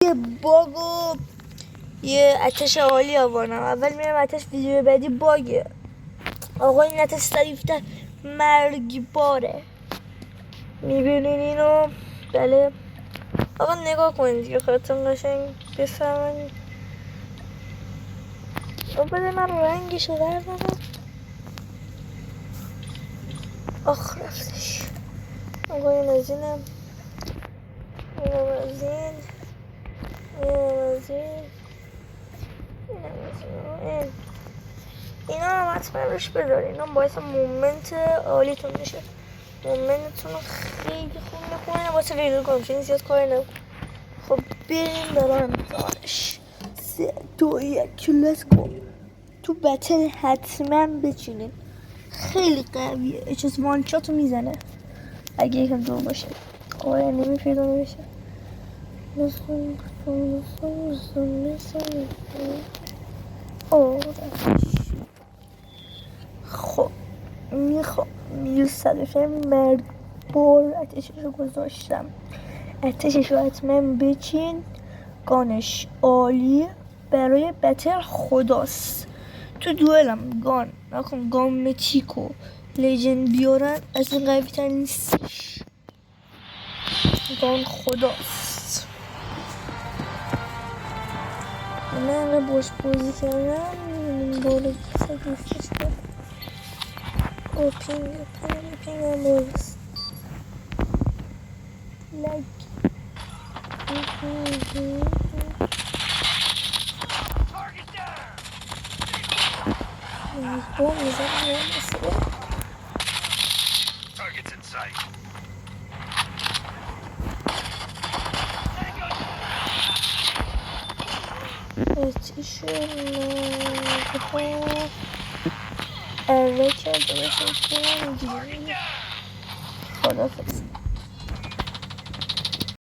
یه باگ و یه آتش عالی آوردم. اول میرم آتش، ویدیو بعدی باگه. آقا این آتش سریفتر مرگباره. میبینین اینو؟ بله آقا نگاه کنید دیگه خودتون قشنگ بفهمید. بده من رنگشو بردارم. آخ رفتش. آقا این از اینم، اینم از این، اینم از این، اینم از این. اینا هم حتما روش بذارین، اینا باعث مومنت عالیتون میشه. مومنتتون رو خیلی خوب میکنه واسه ویدیو کنم. زیاد کاری نکن. خب بریم برای امتحانش. 3 2 1 لیتس گو. تو بتل حتما بچینین، خیلی قویه. اچس وان شات رو میزنه اگه یکم دور باشه. آره نمیفیده میشه. خب میخوام 100 مرگ بار آتشش رو گذاشتم. آتشش رو حتما بچین. گانش عالی برای بتل خداست. تو دوئلم گان نکن، گان متیکو لیجند بیارن از این قوی تر نیستش. گان خداست. من انقدر باش بازی کردم بالا دوستش کرد. او پینگ هم باز لگ بوم میزن. Target's in sight. آتیشه مرگها اره کرده باشم کنم. خدافز.